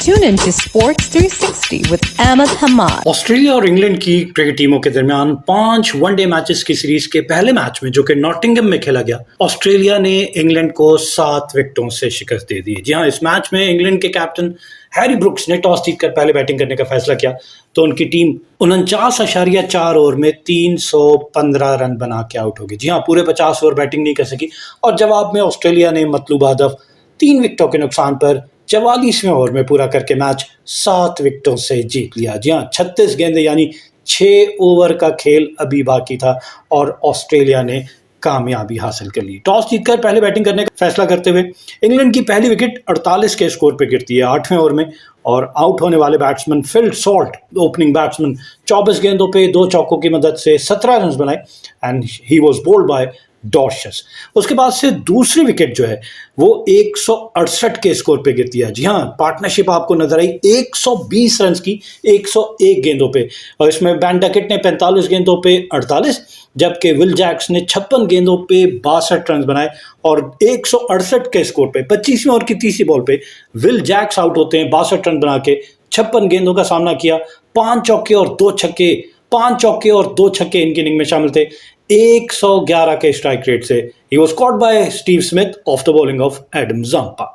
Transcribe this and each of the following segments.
Tune in to Sports 360 with Ahmed Hamad. Australia और England की cricket टीमों के दरमियान 5 वनडे मैचेस की सीरीज के पहले मैच में जो कि नॉटिंघम में खेला गया, ऑस्ट्रेलिया ने इंग्लैंड को 7 विकेटों से शिकस्त दे दी। जी हां, इस मैच में इंग्लैंड के कैप्टन हैरी ब्रुक्स ने टॉस जीतकर पहले बैटिंग करने का फैसला किया तो उनकी टीम 49.4 ओवर में 315 रन बना के आउट हो गई। जी हां, पूरे 50 ओवर बैटिंग नहीं कर सकी और जवाब में ऑस्ट्रेलिया ने मतलूबा हदफ 3 विकेटों के नुकसान पर 44वें ओवर में पूरा करके मैच 7 विकेटों से जीत लिया। जी हाँ, 36 गेंदें यानी 6 ओवर का खेल अभी बाकी था और ऑस्ट्रेलिया ने कामयाबी हासिल कर ली। टॉस जीतकर पहले बैटिंग करने का फैसला करते हुए इंग्लैंड की पहली विकेट 48 के स्कोर पर गिरती है 8वें ओवर में और आउट होने वाले batsman Phil Salt, opening batsman, 24 गेंदों पे 2 चौकों की मदद से 17 रन बनाए and he was bowled by डॉशस। उसके बाद से दूसरी विकेट जो है वो 168 के स्कोर पे गिरती है। जी हाँ, पार्टनरशिप आपको नजर आई 120 रन की 101 गेंदों पे और इसमें बेन डकेट ने 45 गेंदों पे 48 जबकि विल जैक्स ने 56 गेंदों पे 62 रन बनाए और 168 के स्कोर पे 25वें ओवर की तीसरी बॉल पे विल जैक्स आउट होते हैं 62 रन बना के। 56 गेंदों का सामना किया, 5 चौके और 2 छक्के, 5 चौके और 2 छक्के इनकी इनिंग में शामिल थे। 111 के स्ट्राइक रेट से ही was caught by Steve Smith off the bowling of Adam Zampa.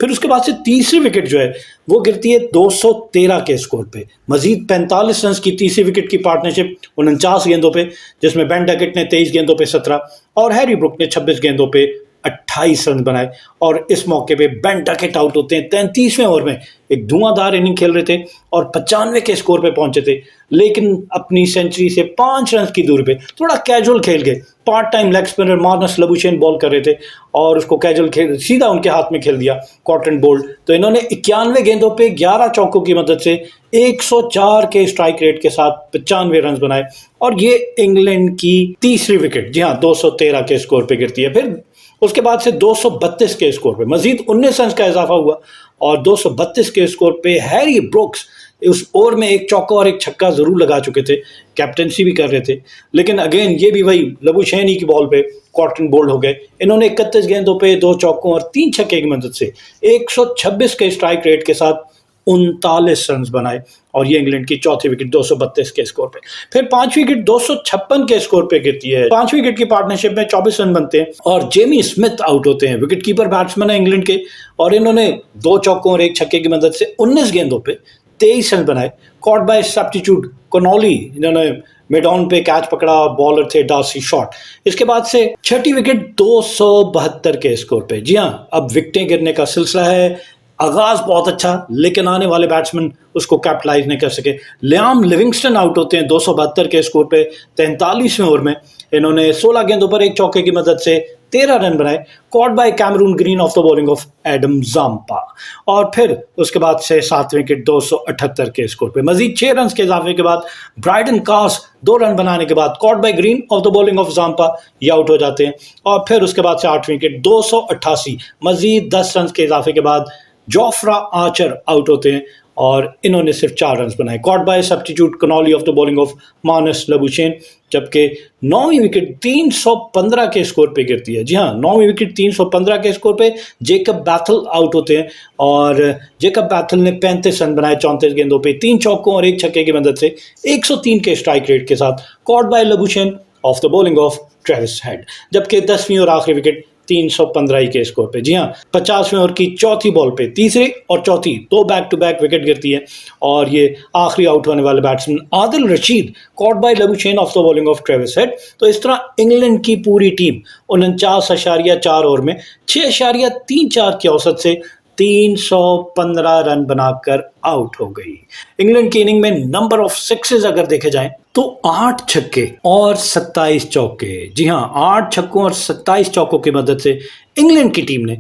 फिर उसके बाद से तीसरी विकेट जो है वो गिरती है 213 के स्कोर पे। मजीद 45 रन की तीसरी विकेट की पार्टनरशिप 49 गेंदों पे, जिसमें बेन डकेट ने 23 गेंदों पे 17 और हैरी ब्रुक ने 26 गेंदों पे 28 रन बनाए और इस मौके पे बेन डकेट आउट होते हैं 33वें ओवर में। एक धुआंधार इनिंग खेल रहे थे और 95 के स्कोर पे पहुंचे थे, लेकिन अपनी सेंचुरी से 5 रन की दूरी पे थोड़ा कैजुअल खेल गए। Part time leg spinner Marnus Labuschagne ball कर रहे थे और उसको कैजुअल खेल सीधा उनके हाथ में खेल दिया कॉटन बोल्ड। तो इन्होंने 91 गेंदों पे 11 चौकों की मदद से 104 के स्ट्राइक रेट के साथ 95 रन बनाए और ये इंग्लैंड की तीसरी विकेट जी हाँ 213 के स्कोर पे गिरती है। फिर उसके बाद से 232 के स्कोर पे मजीद 19 रन का इजाफा हुआ और 232 के स्कोर पे हैरी ब्रुक्स उस ओवर में एक चौका और एक छक्का जरूर लगा चुके थे, कैप्टनसी भी कर रहे थे, लेकिन अगेन ये भी वही लबुशेन की बॉल पे कॉटन बोल्ड हो गए। इन्होंने 31 गेंदों पे 2 चौकों और 3 छक्के की मदद से 126 के स्ट्राइक रेट के साथ 39 रन बनाए और ये इंग्लैंड की चौथी विकेट 232 के स्कोर पे। फिर 5वीं विकेट 256 के स्कोर पे गिरती है। 5वीं विकेट की पार्टनरशिप में 24 रन बनते हैं और जेमी स्मिथ आउट होते हैं, विकेट कीपर बैट्समैन है इंग्लैंड के, और इन्होंने 2 चौकों और 1 छक्के की मदद से 19 गेंदों पे 23 रन बनाए। कॉट बाय सब्स्टिट्यूट कॉनोली, इन्होंने मिड ऑन पे कैच पकड़ा, बॉलर थे डार्सी शॉट। इसके बाद से छठी विकेट 272 के स्कोर पे। जी हाँ, अब विकेटें गिरने का सिलसिला है। आगाज बहुत अच्छा, लेकिन आने वाले बैट्समैन उसको कैपिटलाइज नहीं कर सके। लियाम लिविंगस्टन आउट होते हैं 272 के स्कोर पे 43वें ओवर में। इन्होंने 16 गेंदों पर 1 चौके की मदद से 13 रन बनाए, caught by Cameron Green off the bowling of Adam Zampa. और फिर उसके बाद से 7वीं विकेट 278 के स्कोर पे मजीद 6 रन के इजाफे के बाद ब्राइडन कास 2 रन बनाने के बाद caught by Green off the bowling of Zampa, ये आउट हो जाते हैं। और फिर उसके बाद से 8वीं विकेट 288 मजीद 10 रन के इजाफे के बाद जोफ्रा आर्चर आउट होते हैं और इन्होंने सिर्फ 4 रन बनाए, caught by substitute Connolly off the bowling of Marnus Labuschagne. जबकि 9वीं विकेट 315 के स्कोर पे गिरती है। जी हाँ, 9वीं विकेट 315 के स्कोर पे जेकब बैथल आउट होते हैं और जेकब बैथल ने 35 रन बनाए 34 गेंदों पे 3 चौकों और 1 छक्के की मदद से 103 के स्ट्राइक रेट के साथ, caught by Labuschagne of the bowling of Travis head. जबकि 10वीं और आखिरी विकेट 315 ही के स्कोर पे। जी हाँ, 50वें ओवर की चौथी बॉल पे तीसरे और चौथी 2 बैक टू बैक विकेट गिरती है और ये आखिरी आउट होने वाले batsman Adil Rashid, caught by Labuschagne of the bowling of Travis head. तो इस तरह इंग्लैंड की पूरी टीम 49.4 ओवर में 6.34 की औसत से 315 रन बनाकर आउट हो गई। इंग्लैंड की इनिंग में नंबर ऑफ सिक्सेस अगर देखे जाएं तो 8 छक्के और 27 चौके। जी हाँ, 8 छक्कों और 27 चौकों की मदद से इंग्लैंड की टीम ने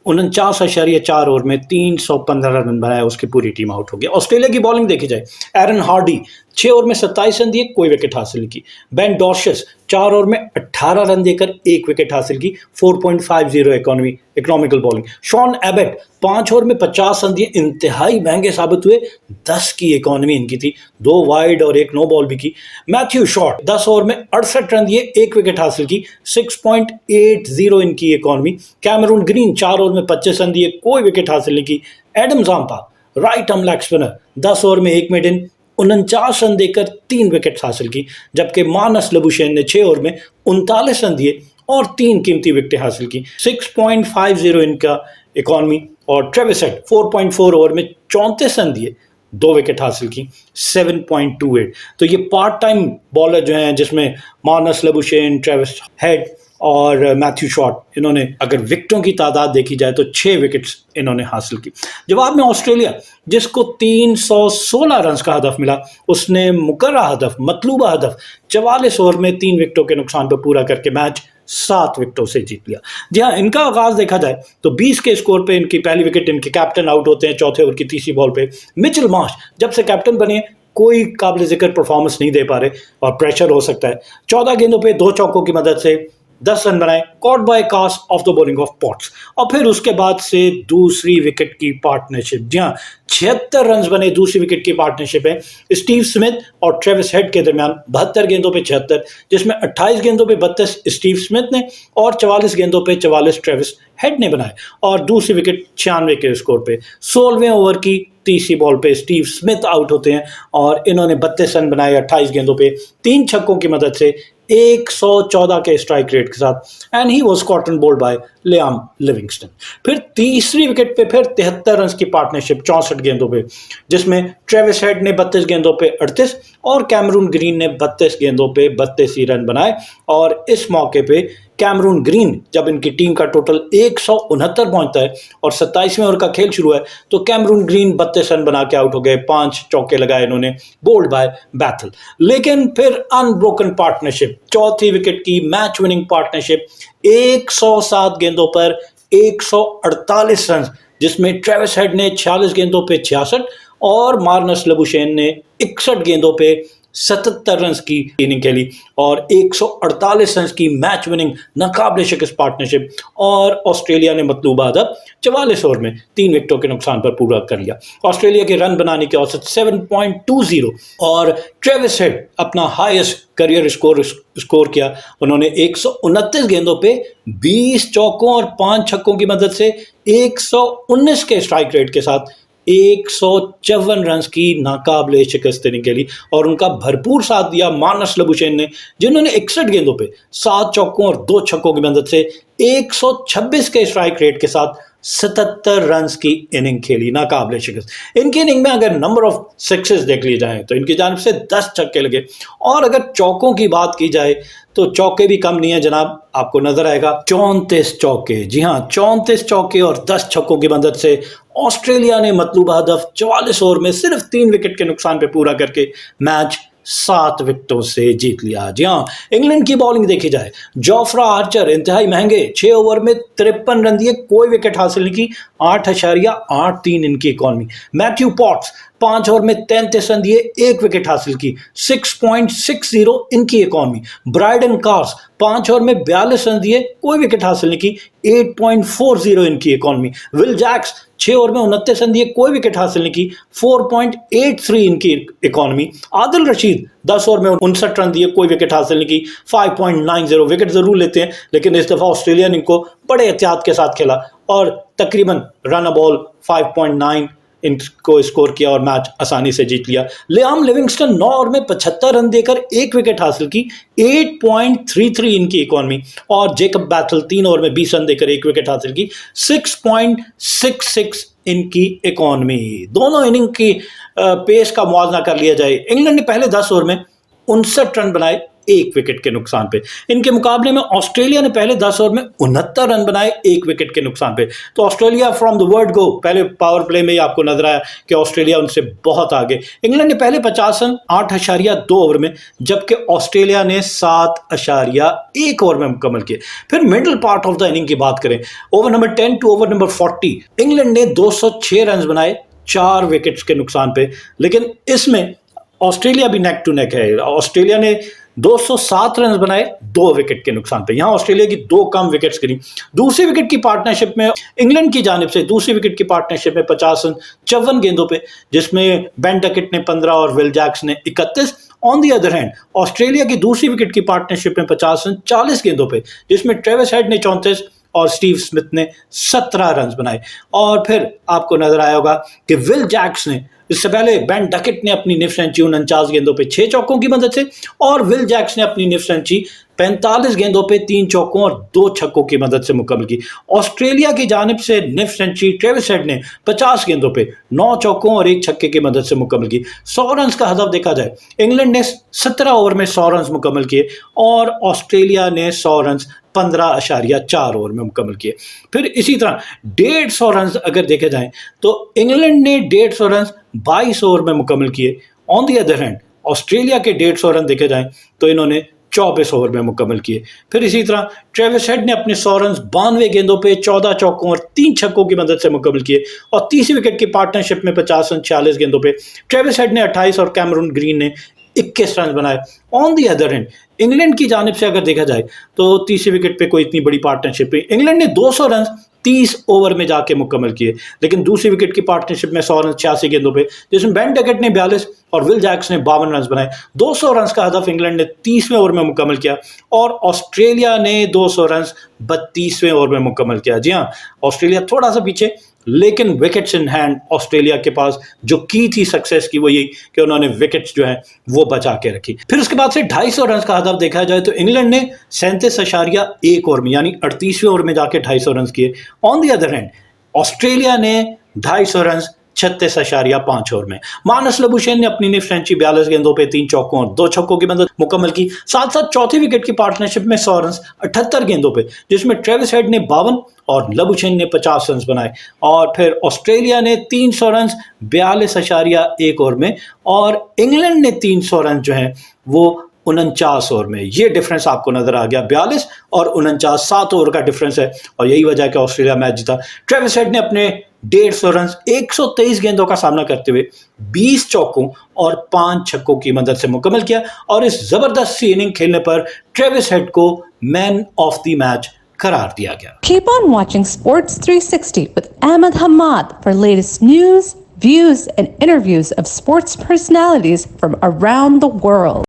49.4 ओवर में 315 रन बनाया, उसकी पूरी टीम आउट हो गई। ऑस्ट्रेलिया की बॉलिंग देखी जाए, एरन हार्डी 6 ओवर में 27 रन दिए, कोई विकेट हासिल नहीं की। बेन डॉशस 4 ओवर में 18 रन देकर 1 विकेट हासिल की, 4.50 economical bowling. Sean Abbott 5 over में 50 रन दिए, इंतहाई महंगे साबित हुए, 10 की इकोनॉमी इनकी थी, 2 वाइड और 1 नो बॉल भी की। मैथ्यू शॉट 10 ओवर में 68 रन दिए, 1 विकेट हासिल की, 6.80 इनकी इकोनॉमी। कैमरून ग्रीन 4 ओवर में 25 रन दिए, कोई विकेट हासिल नहीं की। Adam Zampa right arm leg spinner, 10 over में 1 मेडन, 49 रन देकर 3 विकेट हासिल की, जबकि मानस लबुशेन ने 6 ओवर में 39 रन दिए और 3 कीमती विकेटें हासिल की। 6.50 इनका इकॉनमी, और ट्रेविस हेड 4.4 ओवर में 34 रन दिए, 2 विकेट हासिल की, 7.28। तो ये पार्ट टाइम बॉलर जो हैं, जिसमें मानस लबुशेन, ट्रेविस हेड और मैथ्यू शॉट, इन्होंने अगर विकेटों की तादाद देखी जाए तो 6 विकेट्स इन्होंने हासिल की। जवाब में ऑस्ट्रेलिया, जिसको 316 रन का हदफ मिला, उसने मुकर्रा हदफ, मतलूबा हदफ 44 ओवर में 3 विकेटों के नुकसान पर पूरा करके मैच 7 विकेटों से जीत लिया। जी हाँ, इनका आगाज देखा जाए तो 20 के स्कोर पे इनकी पहली विकेट, इनके कैप्टन आउट होते हैं चौथे ओवर की तीसरी बॉल पे। मिचेल मार्श जब से कैप्टन बने कोई काबिल जिक्र परफॉर्मेंस नहीं दे पा रहे और प्रेशर हो सकता है। 14 गेंदों पे 2 चौकों की मदद से 10 रन बनाए, caught by Carse off the bowling of Potts. और फिर उसके बाद से दूसरी विकेट की पार्टनरशिप, जी हाँ, 76 रन बने दूसरी विकेट की पार्टनरशिप है स्टीव स्मिथ और ट्रेविस हेड के दरमियान। 72 गेंदों पे 76, जिसमें 28 गेंदों पे 32 स्टीव स्मिथ ने और 44 गेंदों पे 44 ट्रेविस हेड ने बनाए, और दूसरी विकेट 96 के स्कोर पे 16वें ओवर की तीसरी बॉल पे स्टीव स्मिथ आउट होते हैं और इन्होंने 32 रन बनाए 28 गेंदों पे 3 छक्कों की मदद से 114 के स्ट्राइक रेट के साथ, and he was caught and bowled by Liam Livingstone. फिर तीसरी विकेट पे फिर 73 रन की पार्टनरशिप 64 गेंदों पे, जिसमें ट्रेविस हेड ने 32 गेंदों पे 38 और कैमरून ग्रीन ने 32 गेंदों पे 32 ही रन बनाए। और इस मौके पे कैमरून ग्रीन, जब इनकी टीम का टोटल 169 पहुंचता है और 27वें ओवर का खेल शुरू है, तो कैमरून ग्रीन 32 रन बना के आउट हो गए, 5 चौके लगाए इन्होंने, बोल्ड बाय बैथल। लेकिन फिर अनब्रोकन पार्टनरशिप, चौथी विकेट की मैच विनिंग पार्टनरशिप, 107 गेंदों पर 148 रन, जिसमें ट्रेविस हेड ने 46 गेंदों पे 66 और मार्नस लबुशेन ने 61 गेंदों पे 77 रन की इनिंग खेली और 148 रन की मैच विनिंग नाकाबिले शिकस्त पार्टनरशिप, और ऑस्ट्रेलिया ने मतलूबा हदफ 44 ओवर में 3 विकेटों के नुकसान पर पूरा कर लिया। ऑस्ट्रेलिया के रन बनाने के औसत 7.20 और ट्रेविस हेड अपना हाईएस्ट करियर स्कोर किया। उन्होंने 129 गेंदों पे 20 चौकों और 5 छक्कों की मदद से 119 के स्ट्राइक रेट के साथ 154 रन की नाकाबिले शिकस्त इनिंग खेली, और उनका भरपूर साथ दिया मानस लबुशेन ने, जिन्होंने 61 गेंदों पे 7 चौकों और 2 छक्कों की मदद से 126 के स्ट्राइक रेट के साथ 77 रन की इनिंग खेली, नाकाबिले शिकस्त। इनकी इनिंग में अगर नंबर ऑफ सिक्सेस देख लिए जाए तो इनकी जानिब से 10 छक्के लगे, और अगर चौकों की बात की जाए तो चौके भी कम नहीं है जनाब, आपको नजर आएगा 34 चौके। जी हाँ, 34 चौके और 10 छक्कों की मदद से ऑस्ट्रेलिया ने मतलूबा हदफ 44 ओवर में सिर्फ 3 विकेट के नुकसान पे पूरा करके मैच 7 विकेटों से जीत लिया। जी हाँ, इंग्लैंड की बॉलिंग देखी जाए, जोफ्रा आर्चर इंतहाई महंगे, 6 ओवर में 53 रन दिए, कोई विकेट हासिल नहीं की, 8.83 इनकी इकॉनमी। मैथ्यू पॉट्स 5 ओवर में 33 रन दिए, 1 विकेट हासिल की, 6.60 इनकी इकॉनमी। ब्राइडन कार्स 5 ओवर में 42 रन दिए, कोई विकेट हासिल नहीं की, 8.40 इनकी इकॉनमी। विल जैक्स 6 ओवर में 29 रन दिए, कोई विकेट हासिल नहीं की, 4.83 इनकी इकॉनमी। आदिल रशीद 10 ओवर में 59 रन दिए, कोई विकेट हासिल नहीं की, 5.90। विकेट जरूर लेते हैं, लेकिन इस दफा ऑस्ट्रेलिया ने इनको बड़े एहतियात के साथ खेला और तकरीबन रन बॉल 5.9 इनको स्कोर किया और मैच आसानी से जीत लिया। लियाम लिविंगस्टन 9 ओवर में 75 रन देकर 1 विकेट हासिल की, 8.33 इनकी इकॉनमी, और जेकब बैथल 3 ओवर में 20 रन देकर 1 विकेट हासिल की, 6.66 इनकी इकॉनमी। दोनों इनिंग की पेस का मुआवजा कर लिया जाए, इंग्लैंड ने पहले 10 ओवर में 59 रन बनाए 1 विकेट के नुकसान पे। इनके मुकाबले में ऑस्ट्रेलिया ने पहले 10 ओवर में 69 रन बनाए 1 विकेट के नुकसान पे। तो Australia from the word go, पहले पावर प्ले में ही आपको नजर आया कि ऑस्ट्रेलिया उनसे बहुत आगे। इंग्लैंड ने पहले 50 रन 8.2 ओवर में, जबकि ऑस्ट्रेलिया ने 7.1 ओवर में मुकम्मल किए। फिर middle part of the inning की बात करें, over number 10 to over number 40, England ने 206 रन बनाए 4 विकेट्स के नुकसान पे, लेकिन इसमें ऑस्ट्रेलिया भी नेक टू नेक है। ऑस्ट्रेलिया ने 207 रन बनाए 2 विकेट के नुकसान पे, यहां ऑस्ट्रेलिया की 2 कम विकेट्स गिरी। दूसरी विकेट की पार्टनरशिप में इंग्लैंड की जानिब से दूसरी विकेट की पार्टनरशिप में 50 रन 54 गेंदों पे, जिसमें बेन डकेट ने 15 और विल जैक्स ने 31। On the other hand Australia की दूसरी विकेट की पार्टनरशिप में 50 रन 40 गेंदों पे, जिसमें ट्रेविस हेड ने 34 और स्टीव स्मिथ ने 17 रन बनाए। और फिर आपको नजर आया होगा कि विल जैक्स ने, इससे पहले बेन डकेट ने अपनी निफ्ट सेंचुरी 49 गेंदों पे 6 चौकों की मदद से, और विल जैक्स ने अपनी निफ्ट सेंचुरी 45 गेंदों पे 3 चौकों और 2 छक्कों की मदद से मुकम्मल की। ऑस्ट्रेलिया की जानिब से निफ्ट सेंचुरी ट्रेविस हेड ने 50 गेंदों पे 9 चौकों और 1 छक्के की मदद से मुकम्मल की। 100 रन का हदफ देखा जाए, इंग्लैंड ने 17 ओवर में 100 रन मुकम्मल किए और ऑस्ट्रेलिया ने 100 रन 15.4 ओवर में मुकम्मल किए। फिर इसी तरह 150 रन अगर देखे जाएं तो इंग्लैंड ने 150 रन 22 ओवर में मुकम्मल किए। On the other hand Australia के 150 रन देखे जाएं तो इन्होंने 24 ओवर में मुकम्मल किए। फिर इसी तरह ट्रेविस हेड ने अपने 100 रन 92 गेंदों पे 14 चौकों और 3 छक्कों की मदद से मुकम्मल किए। और तीसरी विकेट की पार्टनरशिप में 50 रन 46 गेंदों पे ट्रेविस हेड ने 28 और कैमरून ग्रीन ने 21 रन बनाए। On the other hand England की जानिब से अगर देखा जाए तो तीसरी विकेट पे कोई इतनी बड़ी पार्टनरशिप है, इंग्लैंड ने 200 रन 30 ओवर में जाके मुकम्मल किए। लेकिन दूसरी विकेट की पार्टनरशिप में 100 रन 86 गेंदों पे, जिसमें बेन डकेट ने 42 और विल जैक्स ने 52 रन बनाए। 200 रन का हदफ इंग्लैंड ने 30वें ओवर में मुकम्मल किया और ऑस्ट्रेलिया ने 200 रन 32वें ओवर में मुकम्मल किया। जी हाँ, ऑस्ट्रेलिया थोड़ा सा पीछे, लेकिन विकेट्स इन हैंड ऑस्ट्रेलिया के पास जो की थी सक्सेस की वो यही कि उन्होंने विकेट्स जो है वो बचा के रखी। फिर उसके बाद से 250 रन का हदफ देखा जाए तो इंग्लैंड ने 37.1 ओवर में यानी 38वें ओवर में जाके 250 रन किए। On the other hand Australia ने 250 रन 36.5 ओवर में। मानस लबुशेन ने अपनी निफ्ट सेंचुरी 42 गेंदों पे 3 चौकों और 2 छक्कों की मदद मुकम्मल की। साथ साथ चौथी विकेट की पार्टनरशिप में 100 रन 78 गेंदों पे, जिसमें ट्रेविस हेड ने 52 और लबुशेन ने 50 रन बनाए। और फिर ऑस्ट्रेलिया ने 300 रन 42.1 ओवर में और इंग्लैंड ने 300 रन जो है वो 49 ओवर में। ये डिफरेंस आपको नजर आ गया, 42 और 49, 7 ओवर का डिफरेंस है और यही वजह है कि ऑस्ट्रेलिया मैच जीता। ट्रेविस हेड ने अपने 150 रन 123 गेंदों का सामना करते हुए 20 चौकों और 5 छक्कों की मदद से मुकम्मल किया और इस जबरदस्त सी इनिंग खेलने पर ट्रेविस हेड को मैन ऑफ द मैच करार दिया गया। Keep on watching Sports 360 with Ahmed Hamad for latest news, views, and interviews of sports personalities from around the world.